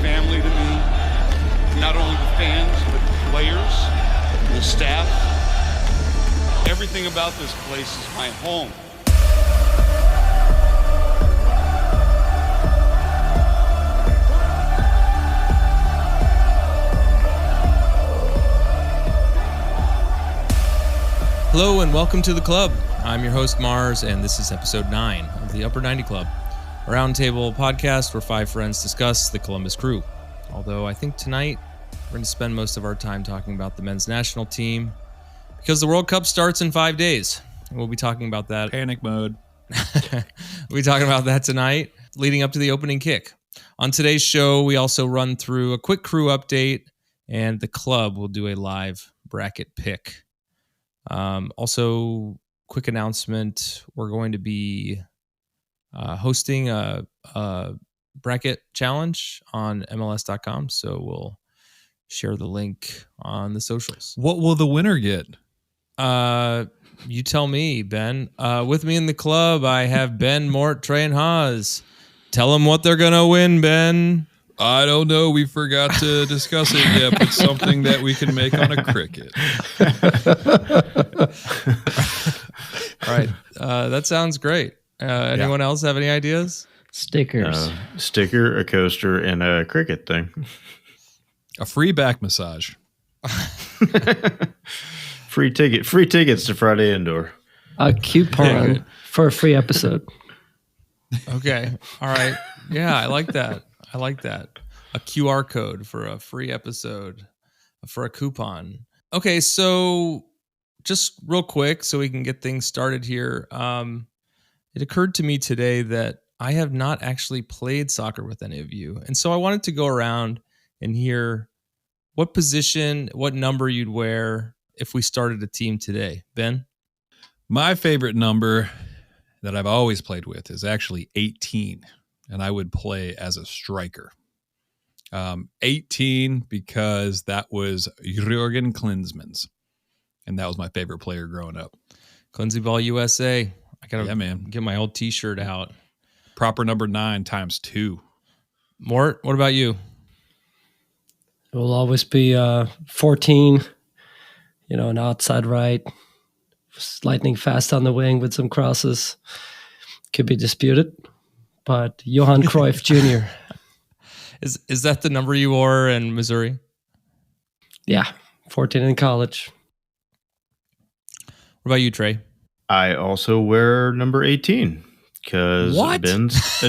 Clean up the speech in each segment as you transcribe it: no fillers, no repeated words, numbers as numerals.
family to me. Not only the fans, but the players, the staff. Everything about this place is my home. Hello and welcome to the club. I'm your host Mars, and this is episode 9 of the Upper 90 Club, a roundtable podcast where 5 friends discuss the Columbus Crew. Although I think tonight we're going to spend most of our time talking about the men's national team because the World Cup starts in 5 days. And we'll be talking about that. Panic mode. We'll be talking about that tonight, leading up to the opening kick. On today's show, we also run through a quick crew update, and the club will do a live bracket pick. Also, quick announcement, we're going to be hosting a bracket challenge on MLS.com, so we'll share the link on the socials. What will the winner get? You tell me, Ben. With me in the club, I have Ben, Mort, Trey, and Haas. Tell them what they're going to win, Ben. I don't know. We forgot to discuss it yet, but something that we can make on a cricket. All right. That sounds great. Anyone else have any ideas? Stickers. Sticker, a coaster, and a cricket thing. A free back massage. Free tickets to Friday Indoor. A coupon for a free episode. Okay. All right. Yeah, I like that. A QR code for a free episode, for a coupon. Okay, so just real quick so we can get things started here. It occurred to me today that I have not actually played soccer with any of you. And so I wanted to go around and hear what position, what number you'd wear if we started a team today. Ben? My favorite number that I've always played with is actually 18. And I would play as a striker. 18 because that was Jürgen Klinsmann's. And that was my favorite player growing up. Cleansy Ball USA. I got to get my old t-shirt out. Proper number 9 times 2. Mort, what about you? It will always be 14, an outside right, lightning fast on the wing with some crosses. Could be disputed. But Johan Cruyff Jr. Is that the number you wore in Missouri? Yeah, 14 in college. What about you, Trey? I also wear number 18 because Ben's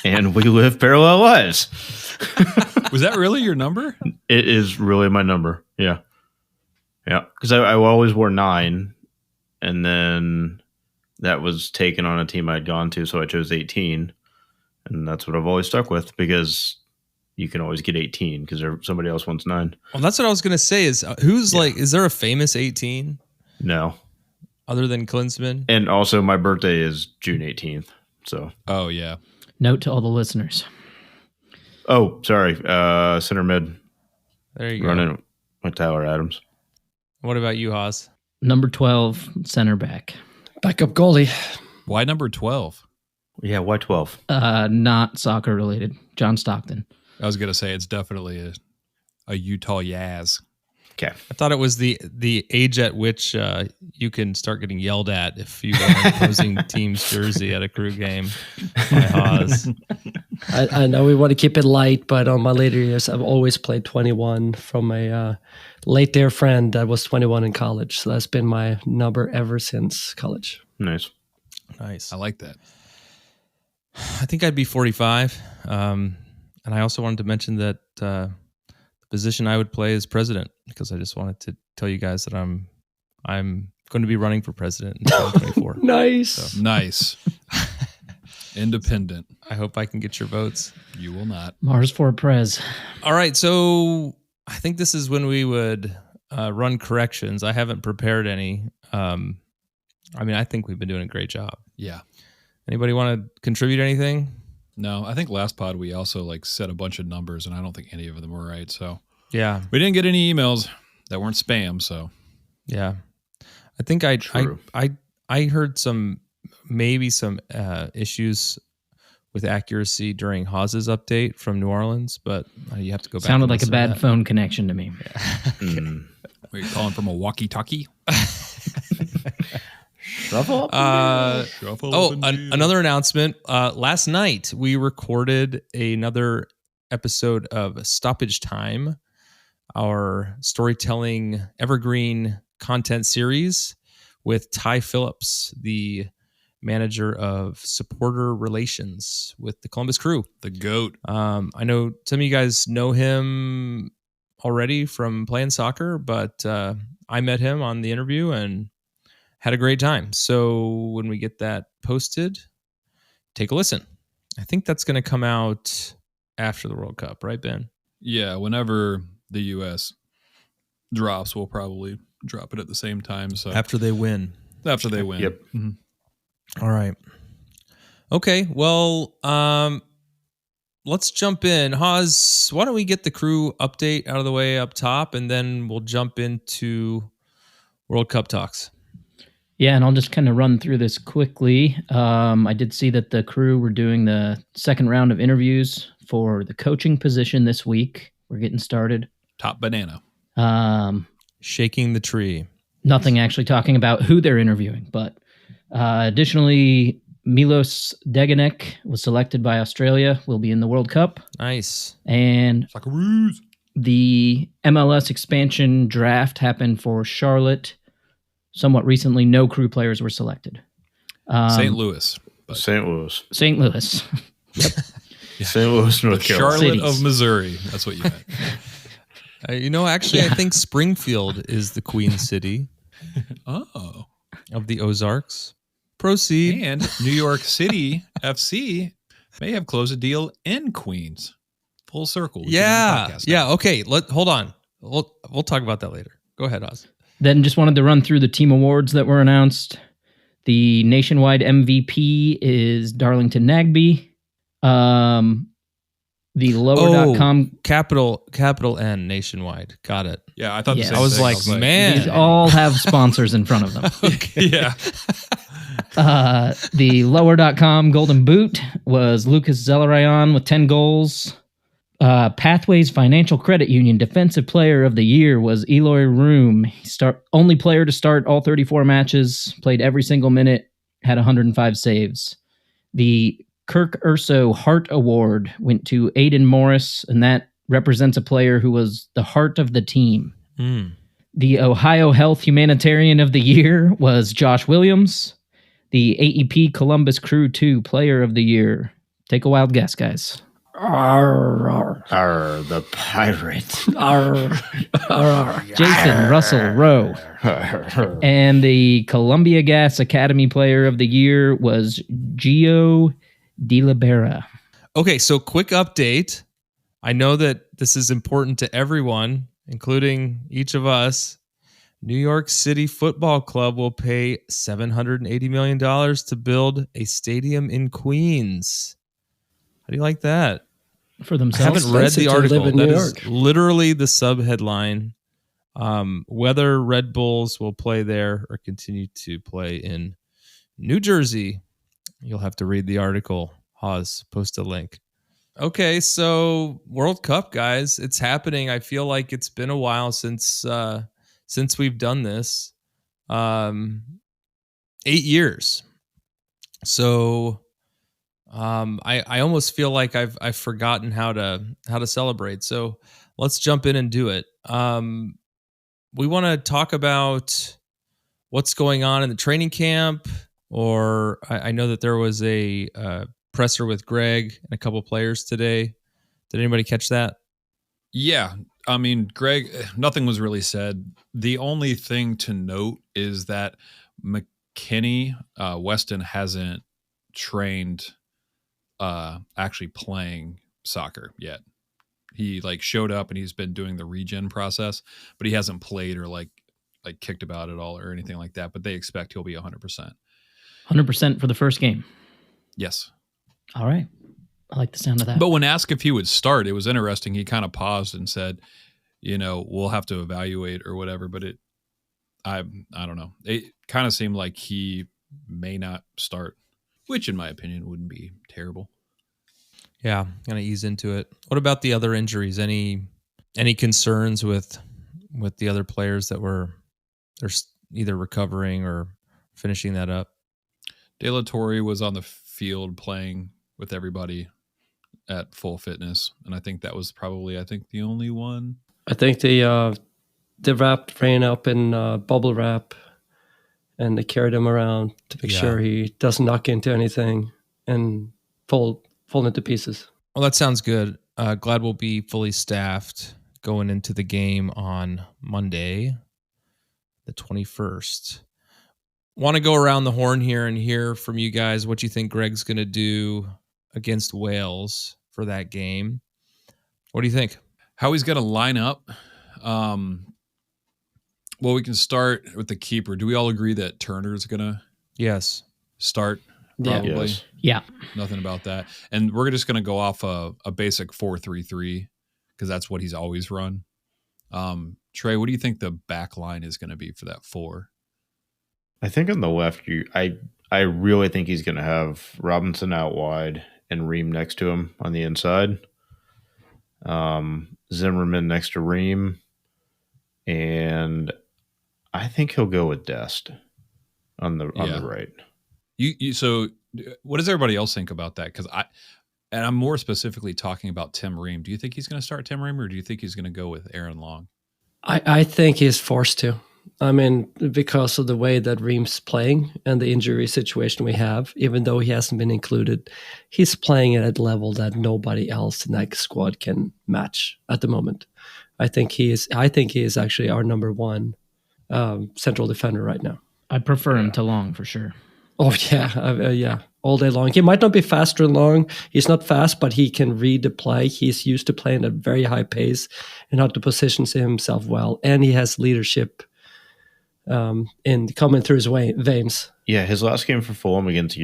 and we live parallel lives. Was that really your number? It is really my number. Yeah. Because I always wore 9, and then that was taken on a team I'd gone to, so I chose 18. And that's what I've always stuck with because you can always get 18 because somebody else wants 9. Well, that's what I was going to say is is there a famous 18? No. Other than Klinsmann? And also my birthday is June 18th. So. Oh, yeah. Note to all the listeners. Oh, sorry. Center mid. There you Running go. with Tyler Adams. What about you, Haas? Number 12, center back. Backup goalie. Why number 12? Yeah, why 12? Not soccer related. John Stockton. I was going to say it's definitely a Utah Yaz. Okay. I thought it was the age at which you can start getting yelled at if you wear an opposing team's jersey at a crew game by Haas. I know we want to keep it light, but on my later years, I've always played 21 from a late dear friend that was 21 in college. So that's been my number ever since college. Nice. Nice. I like that. I think I'd be 45. And I also wanted to mention that the position I would play is president because I just wanted to tell you guys that I'm going to be running for president in 2024. Nice. So. Nice. Independent. I hope I can get your votes. You will not. Mars for Prez. All right. So I think this is when we would run corrections. I haven't prepared any. I think we've been doing a great job. Yeah. Anybody want to contribute anything? No, I think last pod we also said a bunch of numbers, and I don't think any of them were right. So yeah, we didn't get any emails that weren't spam. So yeah, I think I heard some issues with accuracy during Hawes's update from New Orleans, but you have to go back. Sounded and like a listen to bad that. phone connection to me. Were you calling from a walkie-talkie? Shuffle up. Another announcement. Last night we recorded another episode of Stoppage Time, our storytelling evergreen content series with Ty Phillips, the manager of supporter relations with the Columbus Crew. The GOAT. I know some of you guys know him already from playing soccer, but I met him on the interview and had a great time. So when we get that posted, take a listen. I think that's going to come out after the World Cup, right, Ben? Yeah, whenever the U.S. drops, we'll probably drop it at the same time. So After they win. after they win. Yep. Mhm. All right. Okay. Well, let's jump in. Hawes, why don't we get the Crew update out of the way up top, and then we'll jump into World Cup talks. Yeah, and I'll just kind of run through this quickly. I did see that the Crew were doing the second round of interviews for the coaching position this week. We're getting started. Top banana. Shaking the tree. Nothing actually talking about who they're interviewing, but additionally, Milos Degenek was selected by Australia, will be in the World Cup, Nice. and Socceroos. the MLS expansion draft happened for Charlotte. Somewhat recently, no Crew players were selected. St. Louis. St. Louis. St. Louis. St. Louis, North Carolina. Charlotte Cities. of Missouri. That's what you meant. Actually, I think Springfield is the Queen City Oh. of the Ozarks. Proceed. And New York City FC may have closed a deal in Queens. Full circle. We can do the podcast now. Yeah. Okay. Hold on. We'll talk about that later. Go ahead, Oz. Then just wanted to run through the team awards that were announced. The nationwide MVP is Darlington Nagby. The lower.com. Capital N nationwide. Got it. Yeah, I thought the Yes. same I was thing. like, man. These all have sponsors in front of them. Yeah. The lower.com golden boot was Lucas Zelarayan with 10 goals. Pathways Financial Credit Union Defensive Player of the Year was Eloy Room. Only player to start all 34 matches, played every single minute, had 105 saves. The Kirk Urso Heart Award went to Aiden Morris, and that represents a player who was the heart of the team. The Ohio Health Humanitarian of the Year was Josh Williams. The AEP Columbus Crew 2 Player of the Year. Take a wild guess, guys. The pirate. Jason Russell Rowe. And the Columbia Gas Academy Player of the Year was Gio De Libera. Okay, so quick update. I know that this is important to everyone, including each of us. New York City Football Club will pay $780 million to build a stadium in Queens. How do you like that? For I themselves. haven't read expensive the to article. live in That New is York. literally the subheadline. Whether Red Bulls will play there or continue to play in New Jersey, you'll have to read the article. Hawes, post a link. Okay, so World Cup, guys, it's happening. I feel like it's been a while since we've done this. 8 years. So I almost feel like I've forgotten how to celebrate. So let's jump in and do it. We want to talk about what's going on in the training camp, or I know that there was a presser with Greg and a couple players today. Did anybody catch that? Yeah. I mean, Greg, nothing was really said. The only thing to note is that McKinney, Weston hasn't trained actually playing soccer yet. He showed up and he's been doing the regen process, but he hasn't played or like kicked about at all or anything like that. But they expect he'll be 100%. 100% for the first game. Yes. All right. I like the sound of that. But when asked if he would start, it was interesting. He kind of paused and said, we'll have to evaluate or whatever. But I don't know. It kind of seemed like he may not start, which in my opinion wouldn't be terrible. Yeah, gonna ease into it. What about the other injuries? Any concerns with the other players that they're either recovering or finishing that up? De La Torre was on the field playing with everybody at full fitness, and I think that was probably the only one. I think the wrap ran up in bubble wrap, and they carried him around to make sure he doesn't knock into anything and fall into pieces. Well, that sounds good. Glad we'll be fully staffed going into the game on Monday, the 21st. Want to go around the horn here and hear from you guys what you think Greg's going to do against Wales for that game. What do you think? How he's going to line up? Well, we can start with the keeper. Do we all agree that Turner's going to start? Probably. Yeah. Yes. Yeah. Nothing about that. And we're just going to go off a basic 4-3-3 because that's what he's always run. Trey, what do you think the back line is going to be for that 4? I think on the left, I really think he's going to have Robinson out wide and Ream next to him on the inside. Zimmerman next to Ream. And I think he'll go with Dest on the right. So what does everybody else think about that? Because I'm more specifically talking about Tim Ream. Do you think he's going to start Tim Ream, or do you think he's going to go with Aaron Long? I think he's forced to. I mean, because of the way that Ream's playing and the injury situation we have, even though he hasn't been included, he's playing at a level that nobody else in that squad can match at the moment. I think he is actually our number 1 central defender right now. I prefer him to Long for sure. Oh yeah, all day long. He might not be faster than Long. He's not fast, but he can read the play. He's used to playing at a very high pace and how to position himself well. And he has leadership in coming through his veins. Yeah, his last game for Fulham against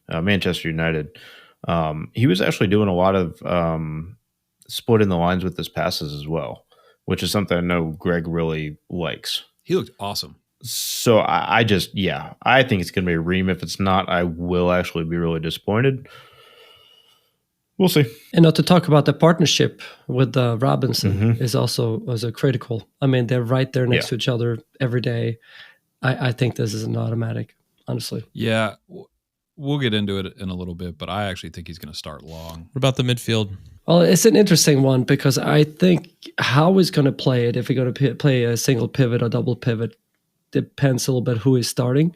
Manchester United, he was actually doing a lot of splitting the lines with his passes as well, which is something I know Greg really likes. He looked awesome. So I think it's going to be a Ream. If it's not, I will actually be really disappointed. We'll see. And not to talk about the partnership with Robinson is also critical. I mean, they're right there next to each other every day. I think this is an automatic, honestly. Yeah, we'll get into it in a little bit, but I actually think he's going to start Long. What about the midfield? Well, it's an interesting one because I think how he's going to play it, if he's going to play a single pivot or double pivot, depends a little bit who is starting.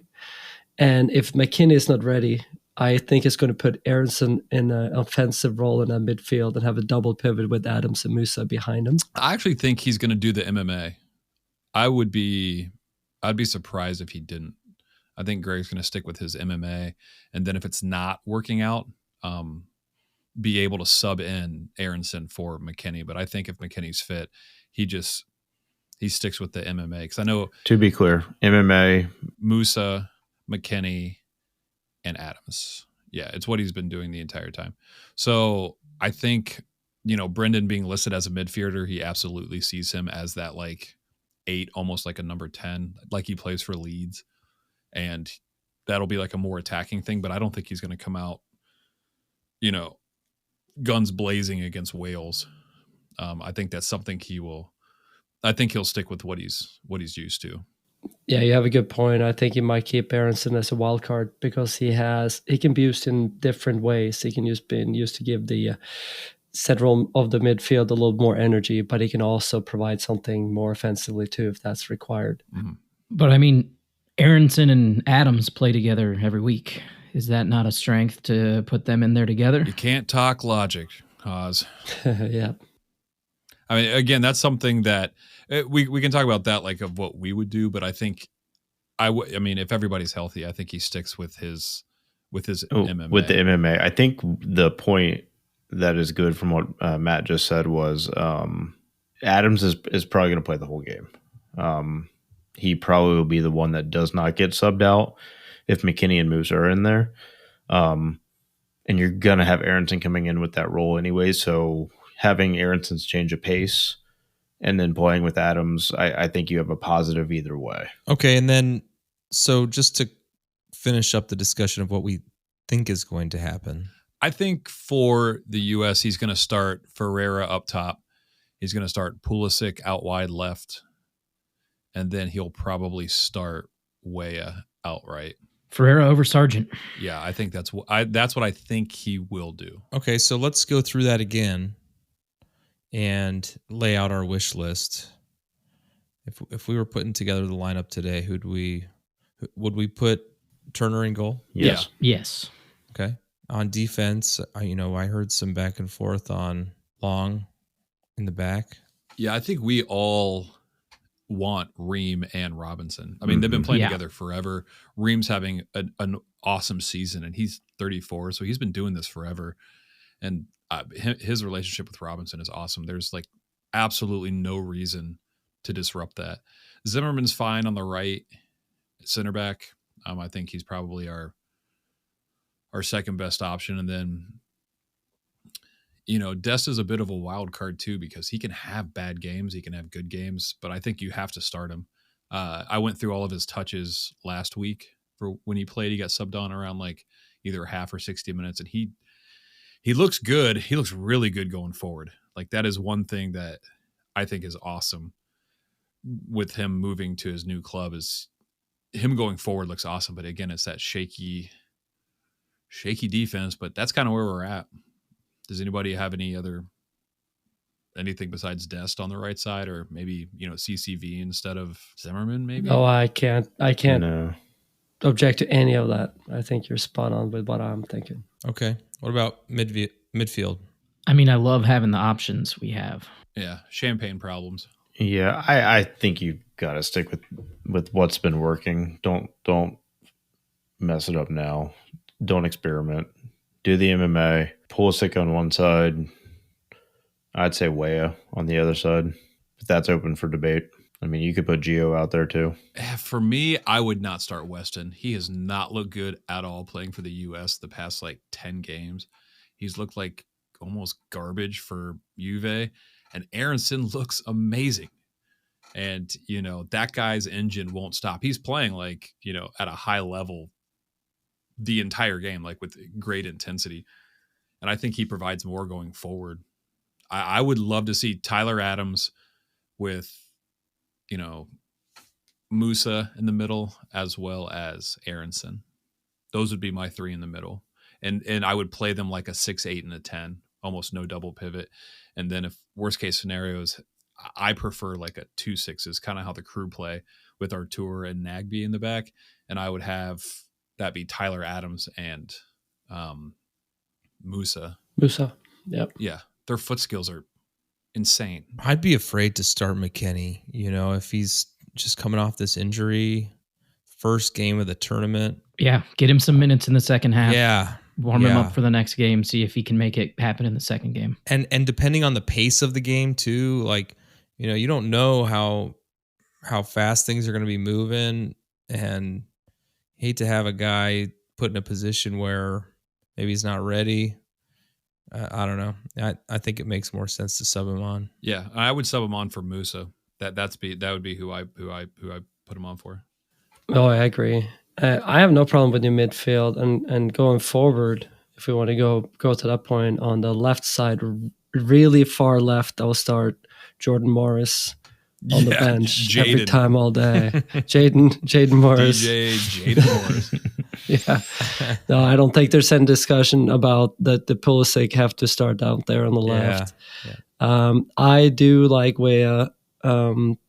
And if McKinney is not ready, I think it's going to put Aronson in an offensive role in that midfield and have a double pivot with Adams and Musa behind him. I actually think he's going to do the MMA. I'd be surprised if he didn't. I think Greg's going to stick with his MMA, and then if it's not working out, be able to sub in Aronson for McKinney. But I think if McKinney's fit, he sticks with the MMA, because I know, to be clear, MMA, Musa, McKinney, and Adams. Yeah, it's what he's been doing the entire time. So I think, Brendan being listed as a midfielder, he absolutely sees him as that 8, almost like a number 10, like he plays for Leeds. And that'll be a more attacking thing, but I don't think he's going to come out, guns blazing against Wales. I think that's something I think he'll stick with what he's used to. Yeah, you have a good point. I think he might keep Aronson as a wild card because he can be used in different ways. He can been used to give the center of the midfield a little more energy, but he can also provide something more offensively too if that's required. Mm-hmm. But I mean, Aronson and Adams play together every week. Is that not a strength to put them in there together? You can't talk logic, Oz. Yeah. I mean, again, that's something that we can talk about that, of what we would do. But I think I mean, if everybody's healthy, I think he sticks with his MMA. With the MMA, I think the point that is good from what Matt just said was Adams is probably going to play the whole game. He probably will be the one that does not get subbed out if McKinney and Moose are in there. And you're going to have Aronson coming in with that role anyway. So having Aronson's change of pace and then playing with Adams, I think you have a positive either way. Okay, and then, so just to finish up the discussion of what we think is going to happen. I think for the U.S., he's going to start Ferreira up top. He's going to start Pulisic out wide left. And then he'll probably start Weah outright. Ferreira over Sargent. Yeah, I think that's what I think he will do. Okay, so let's go through that again and lay out our wish list. If we were putting together the lineup today, would we put Turner in goal? Yes. Yes. Okay. On defense, I heard some back and forth on Long in the back. Yeah, I think we all want Ream and Robinson. I mean, they've been playing together forever. Ream's having an awesome season, and he's 34, so he's been doing this forever. And his relationship with Robinson is awesome. There's like absolutely no reason to disrupt that. Zimmerman's fine on the right center back. I think he's probably our second best option. And then, Dest is a bit of a wild card too, because he can have bad games. He can have good games, but I think you have to start him. I went through all of his touches last week for when he played. He got subbed on around like either half or 60 minutes, and he looks good. He looks really good going forward. Like that is one thing that I think is awesome with him moving to his new club, is him going forward looks awesome. But again, it's that shaky defense, but that's kind of where we're at. Does anybody have anything besides Dest on the right side, or maybe, CCV instead of Zimmerman maybe? Oh, I can't object to any of that. I think you're spot on with what I'm thinking. Okay. What about midfield? I mean, I love having the options we have. Yeah. Champagne problems. Yeah, I think you got to stick with what's been working. Don't mess it up now. Don't experiment. Do the MMA. Pulisic on one side. I'd say Weah on the other side. But that's open for debate. I mean, you could put Gio out there too. For me, I would not start Weston. He has not looked good at all playing for the U.S. the past 10 games. He's looked like almost garbage for Juve. And Aronson looks amazing. And, that guy's engine won't stop. He's playing at a high level the entire game, with great intensity. And I think he provides more going forward. I would love to see Tyler Adams with, Musa in the middle, as well as Aronson. Those would be my three in the middle. And I would play them like a 6, 8, and a 10, almost no double pivot. And then if worst case scenarios, I prefer like a 2-6s, kind of how the Crew play with Artur and Nagby in the back. And I would have that be Tyler Adams and Musa. Yep. Yeah. Their foot skills are insane. I'd be afraid to start McKennie, if he's just coming off this injury, first game of the tournament. Yeah, get him some minutes in the second half. Yeah. Warm him up for the next game, see if he can make it happen in the second game. And depending on the pace of the game too, you don't know how fast things are going to be moving, and hate to have a guy put in a position where maybe he's not ready. I don't know. I think it makes more sense to sub him on. Yeah, I would sub him on for Musa. That would be who I put him on for. Oh, I agree. I have no problem with your midfield and going forward. If we want to go to that point on the left side, really far left, I'll start Jordan Morris on the bench every time, all day. Jaden Morris. Jaden Morris. Yeah. No, I don't think there's any discussion about that the Pulisic have to start out there on the left. Yeah. I do like Weah. I'm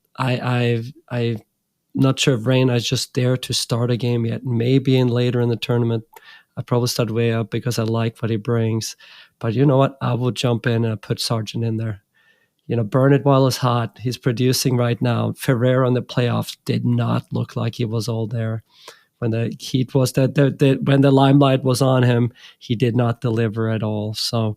not sure if Reina is just there to start a game yet. Maybe later in the tournament, I'd probably start Weah because I like what he brings. But you know what? I will jump in and put Sargent in there. Burn it while it's hot. He's producing right now. Ferreira in the playoffs did not look like he was all there. When the heat was when the limelight was on him, he did not deliver at all. So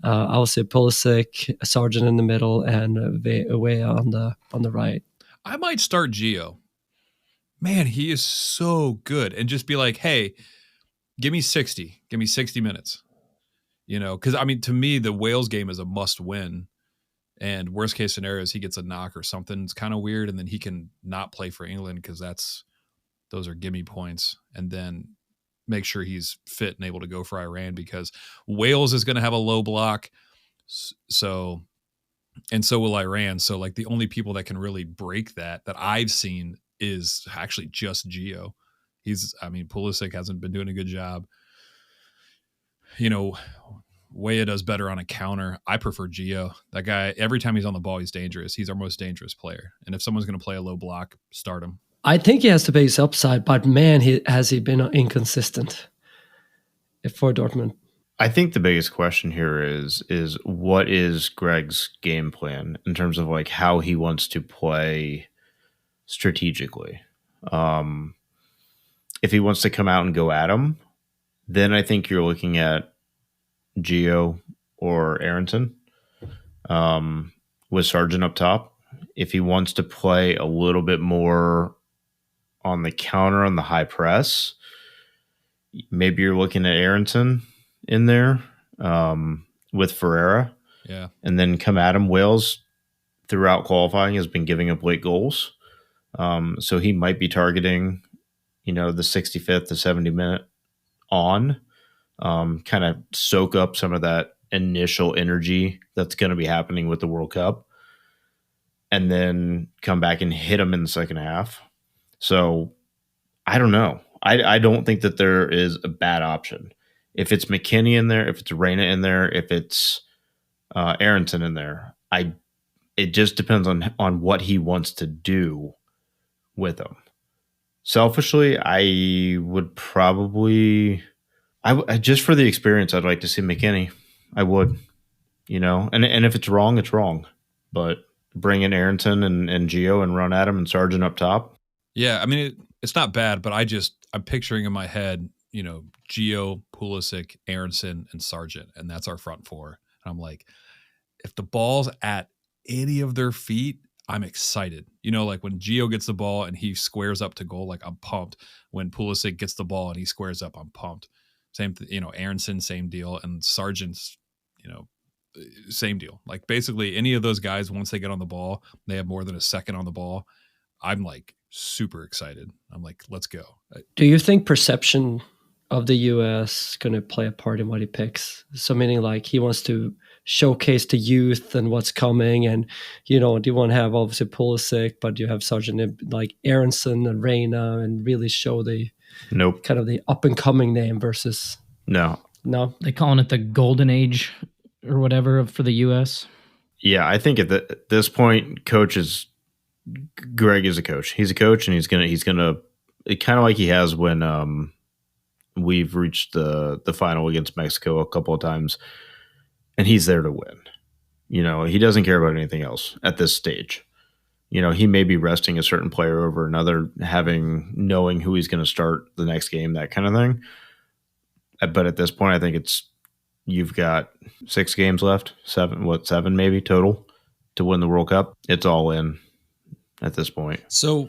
I will say Pulisic, Sargent in the middle, and Weah on the right. I might start Gio. Man, he is so good. And just be like, hey, give me 60 minutes. Because to me, the Wales game is a must win. And worst case scenarios, he gets a knock or something. It's kind of weird. And then he can not play for England because those are gimme points. And then make sure he's fit and able to go for Iran, because Wales is going to have a low block. So will Iran. So like the only people that can really break that I've seen is actually just Gio. Pulisic hasn't been doing a good job. Weah does better on a counter. I prefer Gio. That guy, every time he's on the ball, he's dangerous. He's our most dangerous player. And if someone's going to play a low block, start him. I think he has to pay his upside, but man, has he been inconsistent for Dortmund. I think the biggest question here is what is Greg's game plan in terms of like how he wants to play strategically. If he wants to come out and go at him, then I think you're looking at Gio or Aronson with Sargent up top. If he wants to play a little bit more on the counter on the high press, maybe you're looking at Aronson in there with Ferreira. Yeah. And then come at him. Wales throughout qualifying has been giving up late goals. So he might be targeting, the 65th to 70 minute on, kind of soak up some of that initial energy that's going to be happening with the World Cup, and then come back and hit him in the second half. So I don't know. I don't think that there is a bad option. If it's McKinney in there, if it's Reyna in there, if it's Aronson in there, it just depends on what he wants to do with them. Selfishly, I would probably, just for the experience, I'd like to see McKinney. I would, and if it's wrong, it's wrong. But bring in Aronson and Gio and run at him and Sargent up top. Yeah, it's not bad, but I'm picturing in my head, Gio, Pulisic, Aronson, and Sargent, and that's our front four. And I'm like, if the ball's at any of their feet, I'm excited. Like when Gio gets the ball and he squares up to goal, like I'm pumped. When Pulisic gets the ball and he squares up, I'm pumped. Same, Aronson, same deal, and Sargent's, same deal. Like basically any of those guys, once they get on the ball, they have more than a second on the ball. I'm like super excited. I'm like, let's go. Do you think perception of the US going to play a part in what he picks? So meaning like he wants to showcase the youth and what's coming, and you want to have obviously Pulisic, but you have Sargent like Aronson and Reyna, and really show the kind of the up and coming name versus no. They calling it the golden age or whatever for the US. Yeah, I think at this point, Greg is a coach. He's a coach, and he's gonna kind of like he has when we've reached the final against Mexico a couple of times, and he's there to win. He doesn't care about anything else at this stage. He may be resting a certain player over another, knowing who he's going to start the next game, that kind of thing. But at this point, I think you've got 6 games left, 7 maybe total to win the World Cup. It's all in at this point. So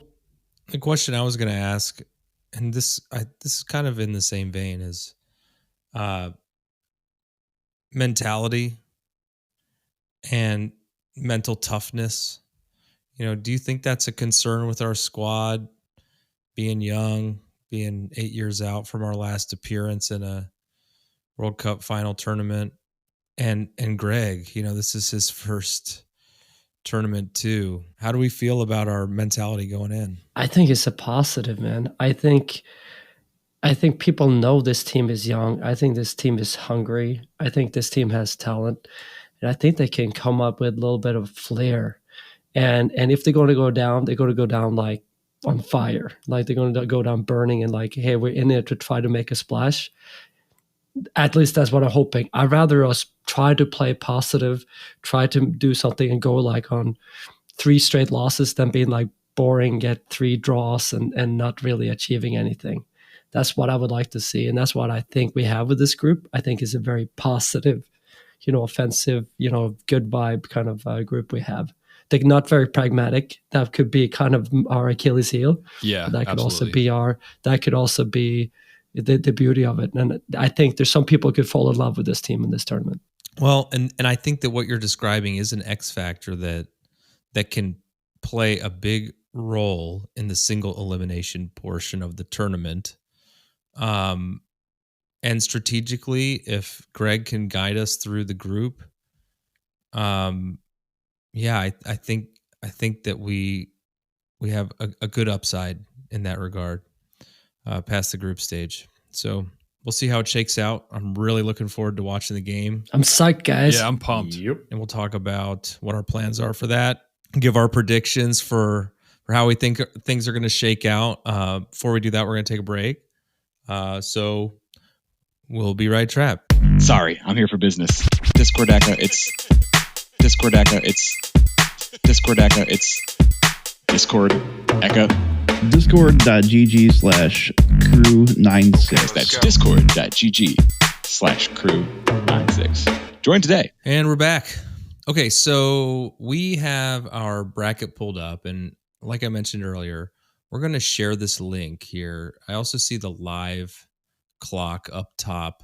the question I was going to ask, and this is kind of in the same vein, is mentality and mental toughness. Do you think that's a concern with our squad, being young, being 8 years out from our last appearance in a World Cup final tournament? And Greg, this is his first tournament too. How do we feel about our mentality going in? I think it's a positive, man. I think people know this team is young. I think this team is hungry. I think this team has talent, and I think they can come up with a little bit of flair. And if they're going to go down, they're going to go down like on fire. Like they're going to go down burning, and like, hey, we're in there to try to make a splash. At least that's what I'm hoping. I'd rather us try to play positive, try to do something and go like on 3 straight losses than being like boring, get 3 draws and not really achieving anything. That's what I would like to see. And that's what I think we have with this group. I think it's a very positive, offensive, good vibe kind of group we have. They're not very pragmatic. That could be kind of our Achilles heel. Yeah, that could absolutely. also be the beauty of it. And I think there's some people could fall in love with this team in this tournament. Well, and I think that what you're describing is an X factor that can play a big role in the single elimination portion of the tournament. and strategically, if Greg can guide us through the group, yeah, I think that we have a good upside in that regard, past the group stage. So we'll see how it shakes out. I'm really looking forward to watching the game, I'm psyched, guys. Yeah, I'm pumped. Yep. and we'll talk about what our plans are for that. Give our predictions for how we think things are going to shake out. Before we do that, we're going to take a break. So we'll be right trap. Sorry, I'm here for business. Discord Echo, it's Discord Echo, it's Discord Echo, it's Discord Echo. Discord.gg/crew96. That's discord.gg/crew96. Join today. And we're back. Okay, so we have our bracket pulled up, and like I mentioned earlier, we're going to share this link here. I also see the live clock up top.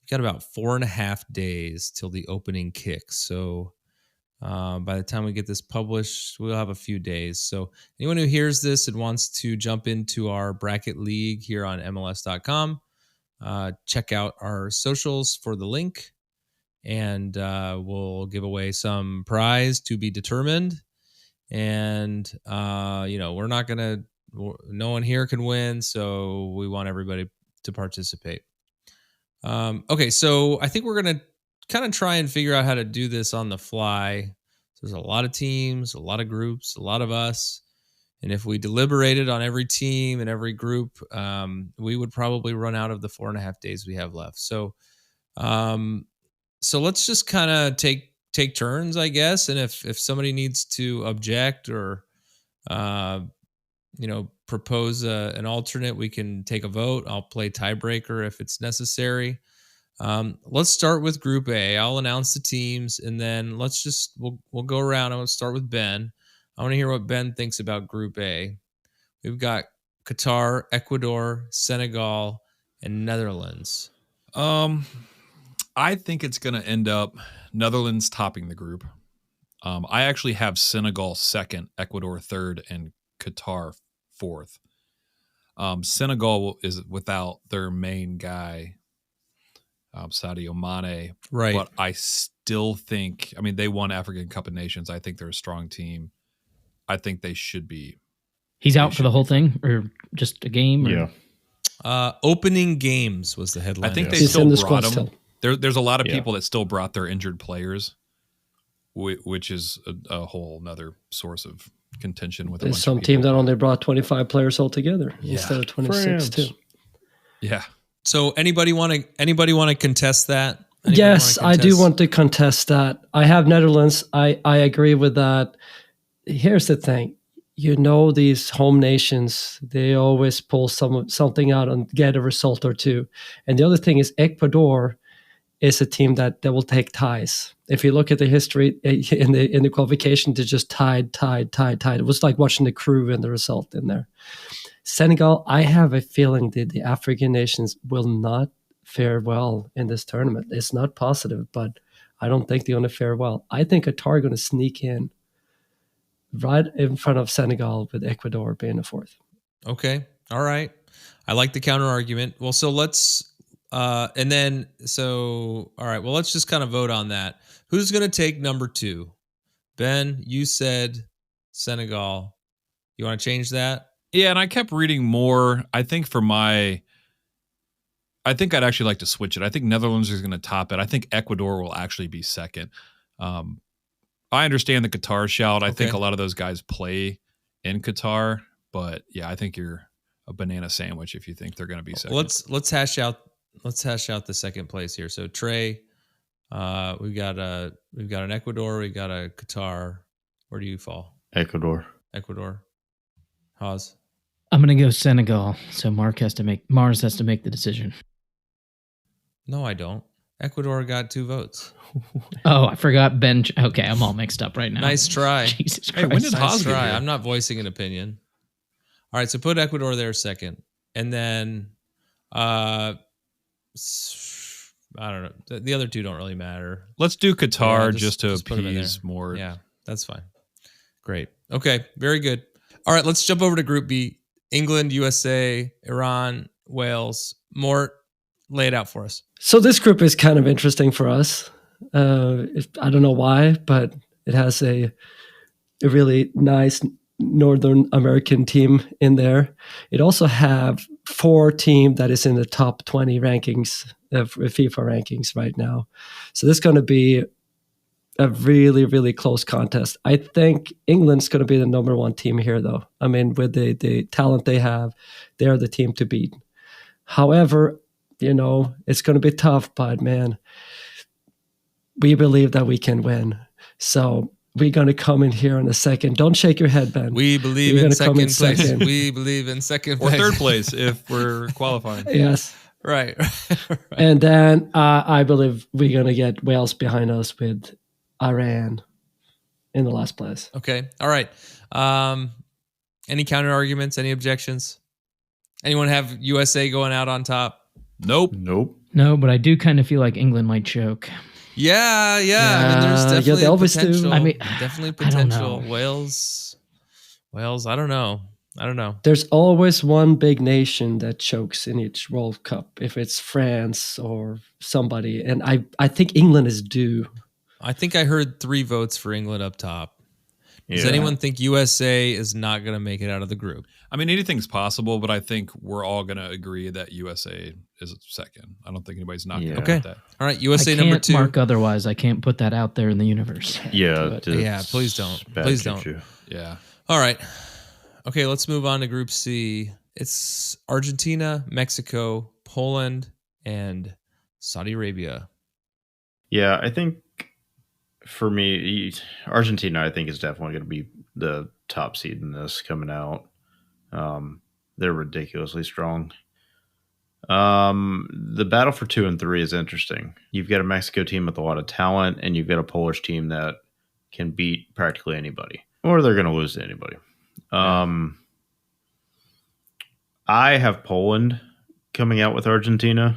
We've got about 4.5 days till the opening kick. So by the time we get this published, we'll have a few days. So anyone who hears this and wants to jump into our bracket league here on MLS.com, check out our socials for the link, and we'll give away some prize to be determined. And, we're not going to, no one here can win. So we want everybody to participate. Okay. So I think we're going to kind of try and figure out how to do this on the fly. So there's a lot of teams, a lot of groups, a lot of us. And if we deliberated on every team and every group, we would probably run out of the 4.5 days we have left. So, so let's just kind of take turns, I guess. And if somebody needs to object or, propose an alternate, we can take a vote. I'll play tiebreaker if it's necessary. Let's start with Group A. I'll announce the teams, and then we'll go around. I want to start with Ben. I want to hear what Ben thinks about Group A. We've got Qatar, Ecuador, Senegal, and Netherlands. I think it's going to end up Netherlands topping the group. I actually have Senegal second, Ecuador third, and Qatar fourth. Senegal is without their main guy, Sadio Mane. Right. But I still think, they won African Cup of Nations. I think they're a strong team. I think they should be. He's out for the whole thing, or just a game? Or? Yeah. Opening games was the headline. I think they He's still in the brought squad them. still. There's a lot of people that still brought their injured players, which is a whole nother source of contention with. There's some team that only brought 25 players altogether instead of 26 France. too. Yeah. So anybody want to contest that? Yes, I do want to contest that. I have Netherlands. I agree with that. Here's the thing. These home nations, they always pull something out and get a result or two. And the other thing is Ecuador is a team that will take ties. If you look at the history in the qualification, they just tied. It was like watching the crew and the result in there. Senegal, I have a feeling that the African nations will not fare well in this tournament. It's not positive, but I don't think they're going to fare well. I think Qatar are going to sneak in right in front of Senegal, with Ecuador being the fourth. Okay. All right. I like the counter argument. Well, so let's, all right. Well, let's just kind of vote on that. Who's going to take number 2? Ben, you said Senegal. You want to change that? Yeah. And I kept reading more. I think I'd actually like to switch it. I think Netherlands is going to top it. I think Ecuador will actually be second. I understand the Qatar shout. I think a lot of those guys play in Qatar, but yeah, I think you're a banana sandwich if you think they're going to be second. Let's hash out the second place here. So Trey, we've got an Ecuador, we got a Qatar. Where do you fall? Ecuador. Haas. I'm gonna go Senegal. So Mars has to make the decision. No, I don't. Ecuador got 2 votes. Oh, I forgot Ben. Okay, I'm all mixed up right now. Nice try. Jesus Christ. Hey, when did Nice Haas get try. here? I'm not voicing an opinion. All right, so put Ecuador there second, and then I don't know. The other 2 don't really matter. Let's do Qatar Yeah, just to put 'em in appease there. more. Yeah, that's fine. Great. Okay, very good. All right, let's jump over to Group B. England, USA, Iran, Wales. Mort, Lay it out for us. So this group is kind of interesting for us. I don't know why, but it has a really nice Northern American team in there. It also have 4 team that is in the top 20 rankings of FIFA rankings right now. So this is going to be a really, really close contest. I think England's going to be the number 1 team here, though. I mean, with the talent they have, they're the team to beat. However, it's going to be tough, but man, we believe that we can win. So we're going to come in here in a second. Don't shake your head, Ben. We believe We're in gonna second come in place. second. We believe in second Or place. third place if we're qualifying. Yes. Right. And then I believe we're going to get Wales behind us with Iran in the last place. Okay. All right. Any counter arguments? Any objections? Anyone have USA going out on top? Nope. No, but I do kind of feel like England might choke. Yeah. I mean, there's Yeah, definitely they always do. potential. I mean, definitely I don't potential. know. Wales. I don't know. There's always one big nation that chokes in each World Cup, if it's France or somebody. And I think England is due. I think I heard 3 votes for England up top. Does Yeah. anyone think USA is not going to make it out of the group? I mean, anything's possible, but I think we're all going to agree that USA is second. I don't think anybody's not going to Okay. that. All right. I USA can't number 2. mark otherwise. I can't put that out there in the universe. Yeah. Yeah, please don't. bad Please don't. juju. Yeah. All right. Okay, let's move on to Group C. It's Argentina, Mexico, Poland, and Saudi Arabia. Yeah, I think for me, Argentina, I think is definitely going to be the top seed in this coming out. They're ridiculously strong. The battle for 2 and 3 is interesting. You've got a Mexico team with a lot of talent, and you've got a Polish team that can beat practically anybody, or they're going to lose to anybody. I have Poland coming out with Argentina,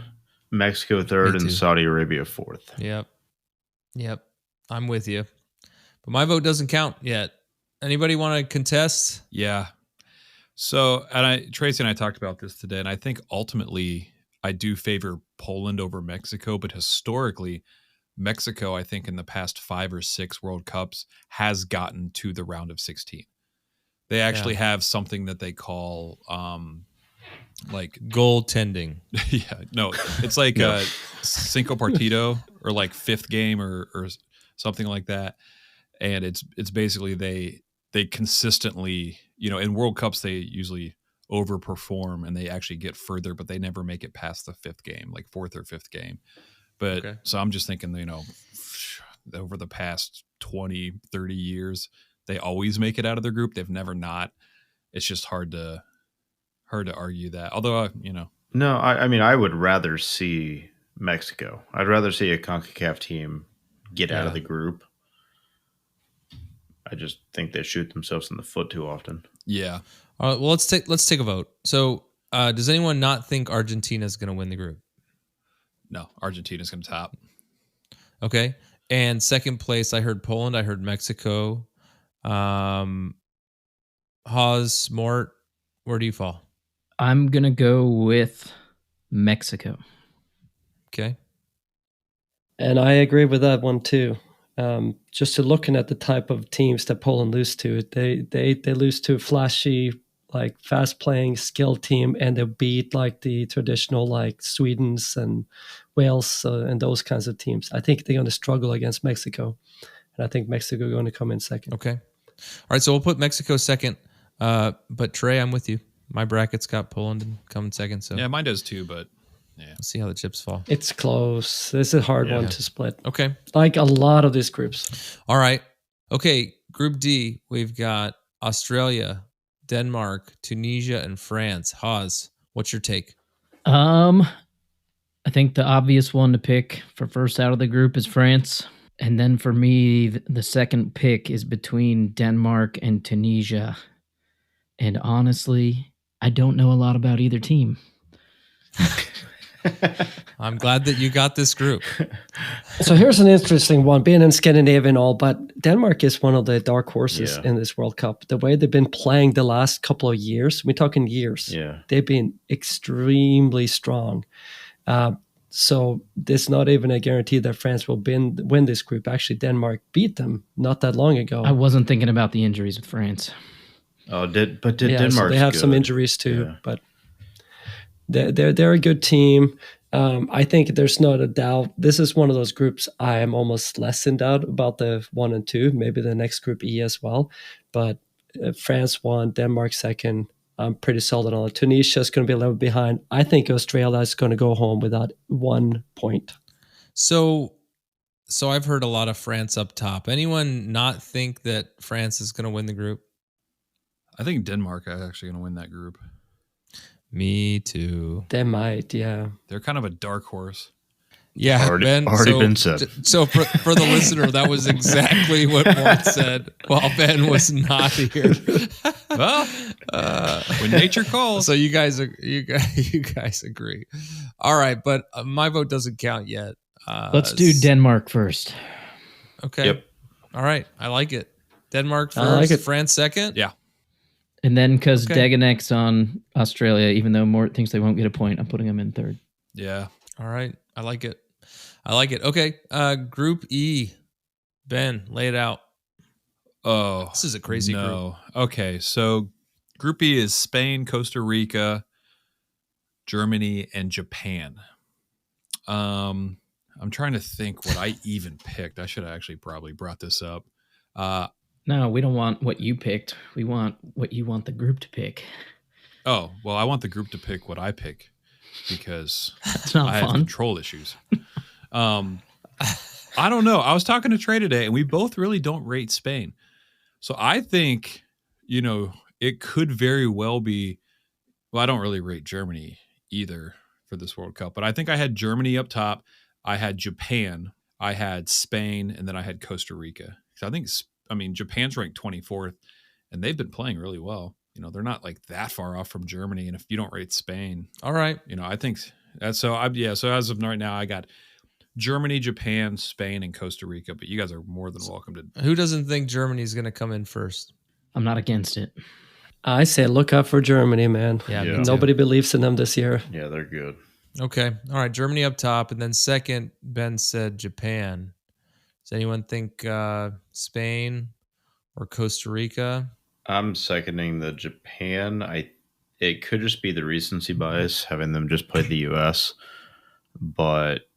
Mexico third, Me and too. Saudi Arabia fourth. Yep. I'm with you. But my vote doesn't count yet. Anybody want to contest? Yeah. So, Tracy and I talked about this today, and I think ultimately I do favor Poland over Mexico, but historically, Mexico, I think in the past 5 or 6 World Cups has gotten to the round of 16. They actually have something that they call like Goaltending. yeah, no, it's like cinco partido or like 5th game or something like that. And it's basically they consistently, in World Cups they usually overperform and they actually get further, but they never make it past the 5th game, like 4th or 5th game. But so I'm just thinking, over the past 20, 30 years, they always make it out of their group. They've never not. It's just hard to argue that. Although, No, I mean, I would rather see Mexico. I'd rather see a CONCACAF team get out of the group. I just think they shoot themselves in the foot too often. yeah. All right, well, let's take a vote. So, does anyone not think Argentina is going to win the group? No, Argentina's going to top. Okay. And second place, I heard Poland. I heard Mexico. Haas, Mort, where do you fall? I'm going to go with Mexico. Okay. And I agree with that one too. Just to looking at the type of teams that Poland lose to, they lose to a flashy, like fast playing, skilled team, and they beat like the traditional like Sweden's and Wales and those kinds of teams. I think they're going to struggle against Mexico, and I think Mexico are going to come in second. Okay. All right. So we'll put Mexico second. But Trey, I'm with you. My bracket's got Poland coming second. So Yeah, mine does too, but yeah. let's see how the chips fall. It's close. This is a hard one to split. Okay. Like a lot of these groups. All right. Okay. Group D, we've got Australia, Denmark, Tunisia, and France. Haas, what's your take? I think the obvious one to pick for first out of the group is France. And then for me, the second pick is between Denmark and Tunisia. And honestly, I don't know a lot about either team. I'm glad that you got this group. So here's an interesting one, being in Scandinavia and all, but Denmark is one of the dark horses in this World Cup. The way they've been playing the last couple of years, we're talking years, they've been extremely strong. So it's not even a guarantee that France will win this group. Actually, Denmark beat them not that long ago. I wasn't thinking about the injuries with France. Oh, did So Denmark? they have some injuries too, but they're a good team. I think there's not a doubt. This is one of those groups I am almost less in doubt about the 1 and 2, maybe the next group E as well. But France won, Denmark second. I'm pretty solid on it. Tunisia is going to be a little behind. I think Australia is going to go home without 1 point. So I've heard a lot of France up top. Anyone not think that France is going to win the group? I think Denmark is actually going to win that group. Me too. They might, yeah. They're kind of a dark horse. Yeah, Already Ben. been said. So for the listener, that was exactly what Mort said while Ben was not here. Well, when nature calls. So you guys agree. All right, but my vote doesn't count yet. Let's do Denmark first. Okay. Yep. All right. I like it. Denmark first, I like it. France second. Yeah. And then because Okay. Degenek's on Australia, even though Mort thinks they won't get a point, I'm putting them in third. Yeah. All right. I like it. Okay. Group E. Ben, lay it out. Oh, This is a crazy group. no. Okay, so Group E is Spain, Costa Rica, Germany, and Japan. I'm trying to think what I even picked. I should have actually probably brought this up. No, we don't want what you picked. We want what you want the group to pick. Oh, well, I want the group to pick what I pick because That's not I have fun. control issues. I don't know. I was talking to Trey today, and we both really don't rate Spain. So I think, it could very well be. Well, I don't really rate Germany either for this World Cup, but I think I had Germany up top. I had Japan. I had Spain, and then I had Costa Rica. So I think, Japan's ranked 24th, and they've been playing really well. They're not like that far off from Germany. And if you don't rate Spain, All right. I think that's so. So as of right now, I got Germany, Japan, Spain, and Costa Rica. But you guys are more than welcome to. Who doesn't think Germany's going to come in first? I'm not against it. I say look out for Germany, man. Yeah. Yeah. Me too. Nobody believes in them this year. Yeah, they're good. Okay. All right. Germany up top. And then second, Ben said Japan. Does anyone think Spain or Costa Rica? I'm seconding the Japan. It could just be the recency bias having them just play the U.S., but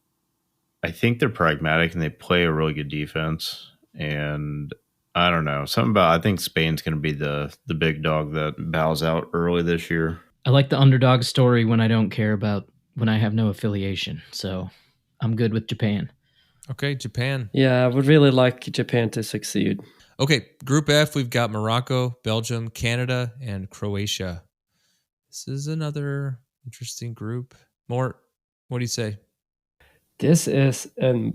I think they're pragmatic and they play a really good defense. And I don't know, I think Spain's going to be the big dog that bows out early this year. I like the underdog story when I don't care about when I have no affiliation. So I'm good with Japan. Okay. Japan. Yeah, I would really like Japan to succeed. Okay. Group F, we've got Morocco, Belgium, Canada, and Croatia. This is another interesting group. Mort, what do you say? This is a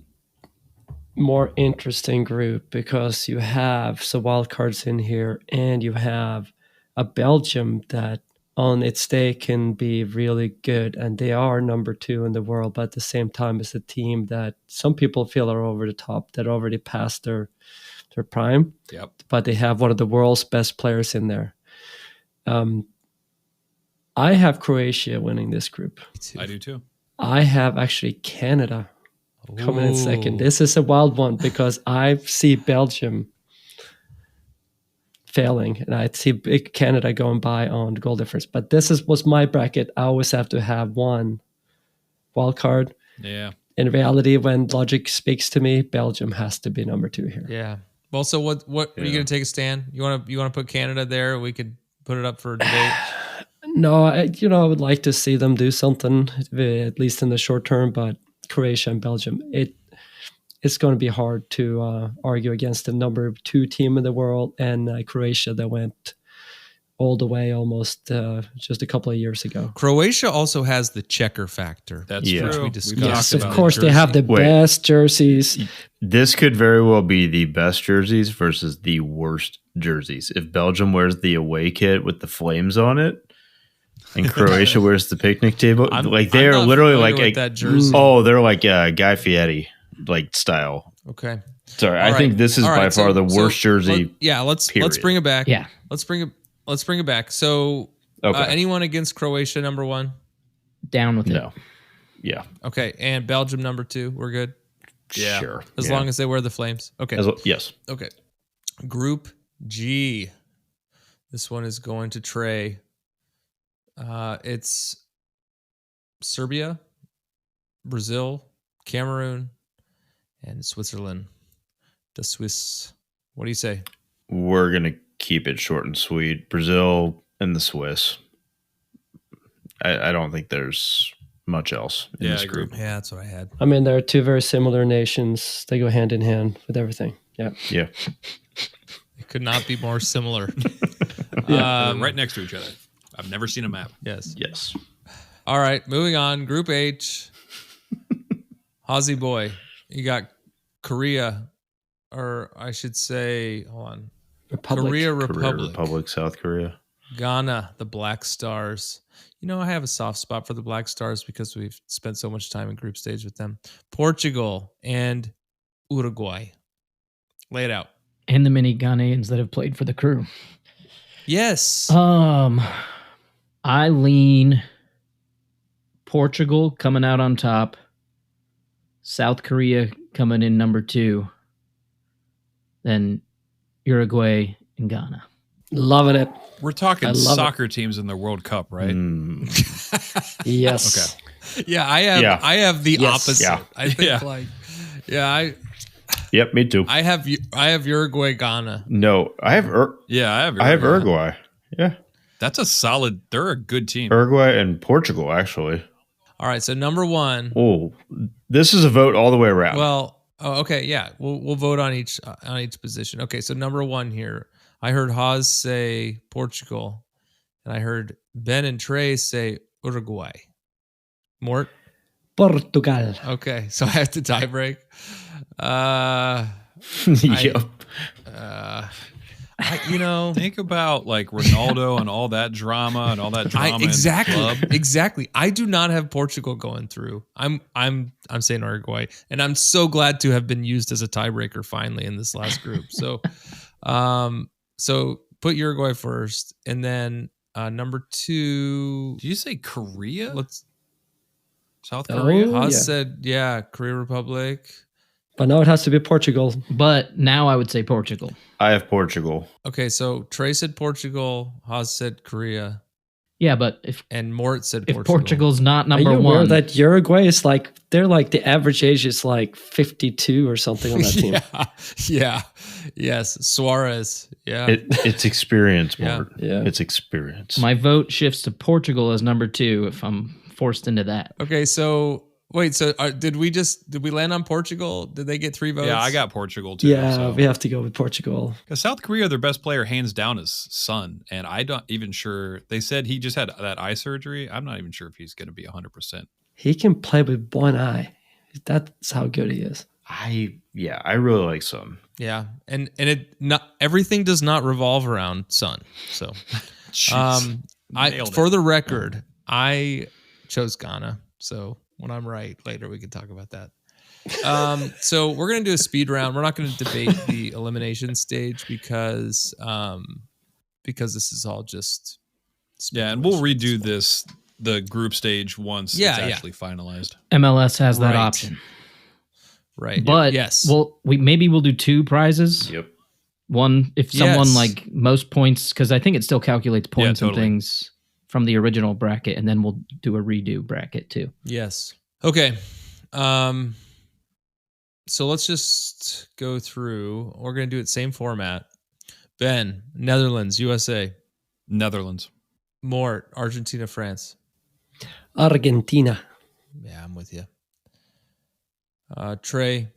more interesting group because you have some wild cards in here, and you have a Belgium that on its day can be really good, and they are number 2 in the world, but at the same time it's a team that some people feel are over the top, that already passed their prime. Yep. But they have one of the world's best players in there. I have Croatia winning this group. I do too. I have actually Canada coming in second. Ooh. This is a wild one because I see Belgium failing, and I see Canada going by on goal difference. But this was my bracket. I always have to have one wild card. Yeah. In reality, when logic speaks to me, Belgium has to be number 2 here. Yeah. Well, so what are you going to take a stand? You want to put Canada there? We could put it up for debate. No, I would like to see them do something, at least in the short term. But Croatia and Belgium, it's going to be hard to argue against the number 2 team in the world and Croatia that went all the way almost just a couple of years ago. Croatia also has the checker factor. That's Yeah. true. We We've discussed. talked Yes, of about course, it. they have the Wait. best jerseys. This could very well be the best jerseys versus the worst jerseys. If Belgium wears the away kit with the flames on it, and Croatia wears the picnic table, I'm they are not literally familiar like with that jersey. they're like Guy Fieri style. Okay. Sorry, All I right. think this is All by right, far the worst jersey. Let's period. bring it back. Yeah. Let's bring it back. So, Okay. anyone against Croatia number 1? Down with it. No. Yeah. Okay, and Belgium number 2. We're good Yeah. Sure. as Yeah. long as they wear the flames. Okay. Yes. Okay. Group G. This one is going to Trey. It's Serbia, Brazil, Cameroon, and Switzerland. The Swiss. What do you say? We're going to keep it short and sweet. Brazil and the Swiss. I don't think there's much else in Yeah, this I agree. group. Yeah, that's what I had. I mean, they're two very similar nations. They go hand in hand with everything. Yeah. Yeah. It could not be more similar. They're right next to each other. I've never seen a map. Yes. Yes. All right, moving on. Group H. Aussie boy. You got Korea, or I should say, hold on. Republic. Korea Korea Republic. Republic, South Korea. Ghana, the Black Stars. You know, I have a soft spot for the Black Stars because we've spent so much time in group stage with them. Portugal and Uruguay. Lay it out. And the many Ghanaians that have played for the crew. Yes. I lean Portugal coming out on top. South Korea coming in number 2. Then Uruguay and Ghana. Loving it. We're talking I love soccer teams in the World Cup, right? Yes. Okay. Yeah, I have the Yes. opposite. Yeah. I think Yep, me too. I have Uruguay, Ghana. No, I have Yeah, I have Uruguay. Yeah. That's a solid. They're a good team. Uruguay and Portugal, actually. All right, so number 1. Oh, this is a vote all the way around. Well, okay, yeah, we'll vote on each position. Okay, so number 1 here, I heard Haas say Portugal, and I heard Ben and Trey say Uruguay. Mort. Portugal. Okay, so I have to tie break. Yep. Think about like Ronaldo and all that drama and all that drama. in the club. Exactly. I do not have Portugal going through. I'm saying Uruguay, and I'm so glad to have been used as a tiebreaker finally in this last group. So, so put Uruguay first, and then number 2. Did you say Korea? Let's. South Oh, Korea? Haas yeah. said, Korea Republic. But now it has to be Portugal. But now I would say Portugal. I have Portugal. Okay, so Trey said Portugal, Haas said Korea, Yeah, but if and Mort said if Portugal. Portugal's not Are number you aware 1, that Uruguay is like, they're like, the average age is like 52 or something on that team? Yeah. Yes. Suarez. Yeah. It's experience, Yeah. Mort. Yeah. It's experience. my vote shifts to Portugal as number 2 if I'm forced into that. Okay, so wait, so did we land on Portugal? Did they get 3 votes? Yeah, I got Portugal too. Yeah, we have to go with Portugal. Because South Korea, their best player hands down is Son, and I'm not even sure. They said he just had that eye surgery. I'm not even sure if he's going to be 100%. He can play with one eye. That's how good he is. I really like Son. Yeah, and it not everything does not revolve around Sun. So, Nailed for it. the record, I chose Ghana. So when I'm right later, we can talk about that. So we're gonna do a speed round. We're not gonna debate the elimination stage because this is all just Yeah, and we'll redo the group stage once it's actually finalized. MLS has that Right. option. right. But yes, we'll do 2 prizes. Yep. One if someone Yes. like most points, because I think it still calculates points totally. and things from the original bracket, and then we'll do a redo bracket too. yes. Okay. So let's just go through. We're gonna do it same format. Ben, Netherlands, USA. Netherlands. Mort, Argentina, France. Argentina. Yeah, I'm with you. Trey,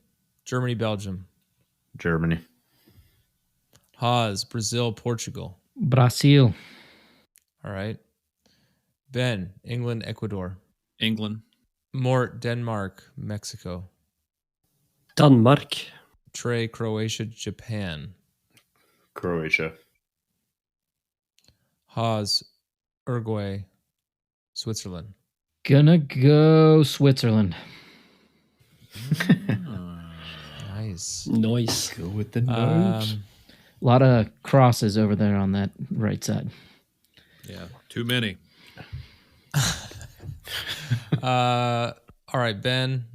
Germany, Belgium. Germany. Haas, Brazil, Portugal. Brazil. All right. Ben, England, Ecuador. England. Mort, Denmark, Mexico. Denmark. Trey, Croatia, Japan. Croatia. Haas, Uruguay, Switzerland. Gonna go Switzerland. Nice. Nice. Go with the nose. A lot of crosses over there on that right side. Yeah, too many. All right, Ben.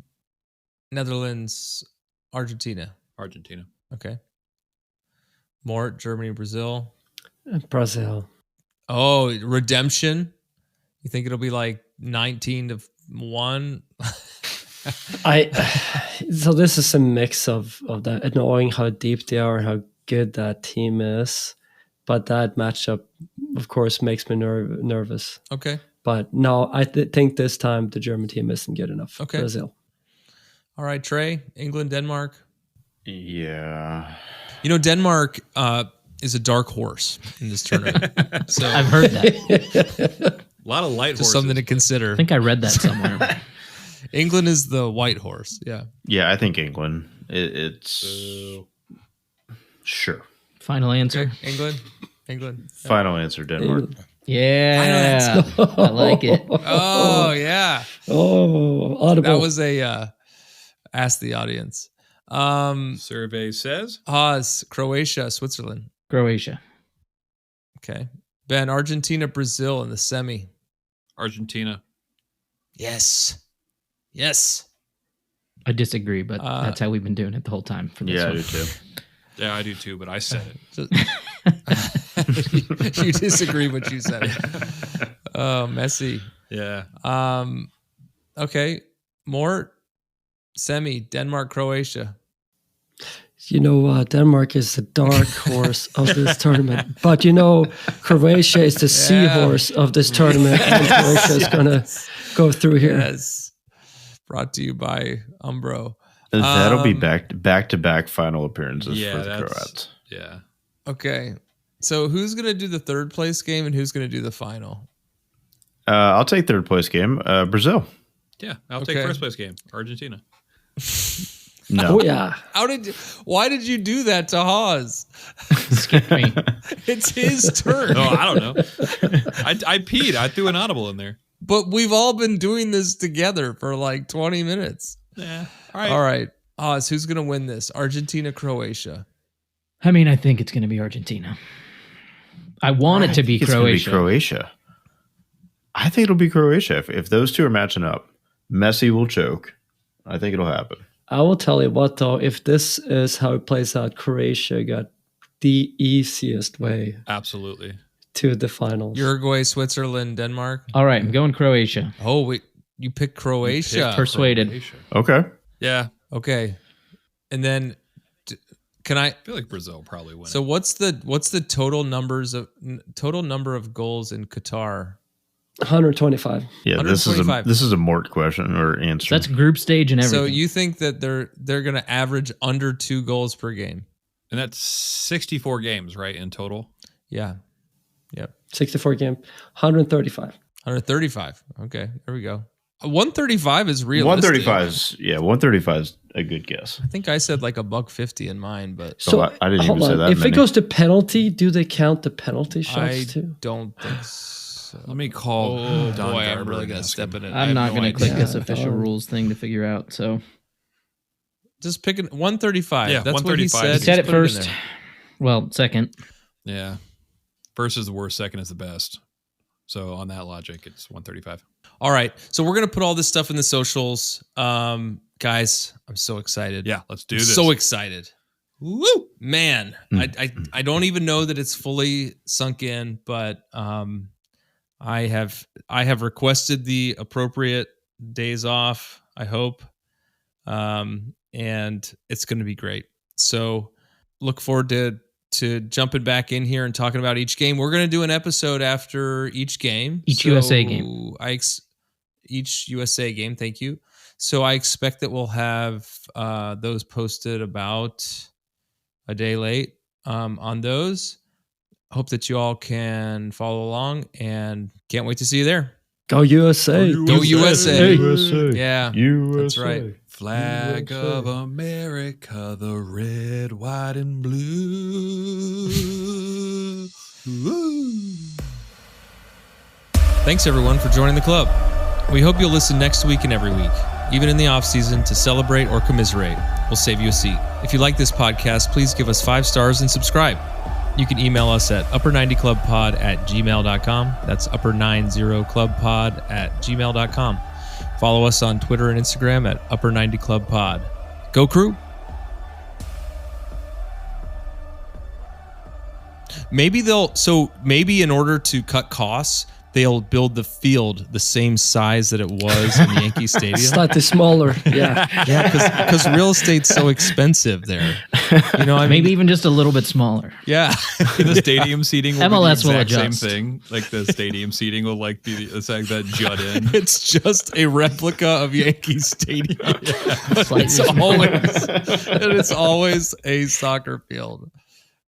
Netherlands, Argentina. Argentina. Okay. Mort, Germany, Brazil. Brazil. Oh, redemption. You think it'll be like 19-1? So this is a mix of that, knowing how deep they are, how good that team is, but that matchup, of course, makes me nervous. Okay. But no, I think this time the German team isn't good enough. Okay. Brazil. All right, Trey, England, Denmark. Yeah. You know, Denmark is a dark horse in this tournament. So I've heard that. A lot of light just horses. something to consider. I think I read that somewhere. England is the white horse. Yeah. Yeah, I think England. It's sure. Final answer. England. Final answer, Denmark. Yeah. I like it. Oh, yeah. Oh, audible. That was a ask the audience. Survey says Haas, Croatia, Switzerland. Croatia. Okay. Ben, Argentina, Brazil in the semi. Argentina. Yes. I disagree, but that's how we've been doing it the whole time. For this Yeah, I one. do too. Yeah, I do too, but I said it. You disagree, but you said it. Oh, messy. Yeah. Okay. Mort, semi, Denmark, Croatia. You know, Denmark is the dark horse of this tournament. But you know, Croatia is the seahorse of this tournament. And Croatia is going to go through here. Yes. Brought to you by Umbro. That'll be back-to-back final appearances Yeah, for the that's- Croats. Yeah. Okay. So who's going to do the third place game and who's going to do the final? I'll take third place game. Brazil. Yeah. I'll Okay. take first place game. Argentina. No. Oh, yeah. Why did you do that to Haas? Skip me. It's his turn. Oh, I don't know. I peed. I threw an audible in there. But we've all been doing this together for like 20 minutes. Yeah. All right. All right. Haas, who's going to win this? Argentina, Croatia. I mean, I think it's going to be Argentina. I want it to be It's gonna Croatia. Croatia. I think it'll be Croatia. If those two are matching up, Messi will choke. I think it'll happen. I will tell you what, though, if this is how it plays out, Croatia got the easiest way Absolutely. to the finals. Uruguay, Switzerland, Denmark. All right, I'm going Croatia. Oh, wait. You picked Croatia. Persuaded. Croatia. Okay. Yeah. Okay. And then can I I feel like Brazil probably win. So what's the total number of goals in Qatar? 125. Yeah, this 125. is a Mort question or answer. That's group stage and everything. So you think that they're going to average under 2 goals per game? And that's 64 games, right, in total? Yeah. Yep. 64 game. 135. 135. Okay, there we go. 135 is realistic. 135 is a good guess. I think I said like $150 in mine, but So I didn't even hold say on. that If many. it goes to penalty, do they count the penalty I shots too? don't think so. Let me call Oh Don boy, I'm Garber really and gonna ask step him. in it. I I'm have not no going to click idea. this official rules thing to figure out. So Just pick 135. Yeah, That's what he 135. said. he said Just it put in first. there. Well, second. Yeah. First is the worst, second is the best. So on that logic, it's 135. All right. So we're going to put all this stuff in the socials. Guys, I'm so excited. Yeah, let's do I'm this. so excited. Woo! Man, I don't even know that it's fully sunk in, but I have requested the appropriate days off, I hope. And it's going to be great. So look forward to jumping back in here and talking about each game. We're going to do an episode after each game. Each USA game. Each USA game. Thank you. So I expect that we'll have those posted about a day late on those. Hope that you all can follow along and can't wait to see you there. Go USA. Go USA. USA. Yeah, USA. that's right. Flag of America, the red, white, and blue. Woo. Thanks everyone for joining the club. We hope you'll listen next week and every week, even in the off season, to celebrate or commiserate. We'll save you a seat. If you like this podcast, please give us 5 stars and subscribe. You can email us at upper90clubpod@gmail.com. That's upper90clubpod@gmail.com. Follow us on Twitter and Instagram at Upper 90 Club Pod. Go Crew! Maybe maybe in order to cut costs, they'll build the field the same size that it was in Yankee Stadium. Slightly smaller. Yeah. Yeah, because real estate's so expensive there. You know, I mean, Maybe even just a little bit smaller. yeah. The stadium seating will MLS be will the exact adjust. same thing. Like the stadium seating will like be it's like that jut in. It's just a replica of Yankee Stadium. But Slightly it's always a soccer field.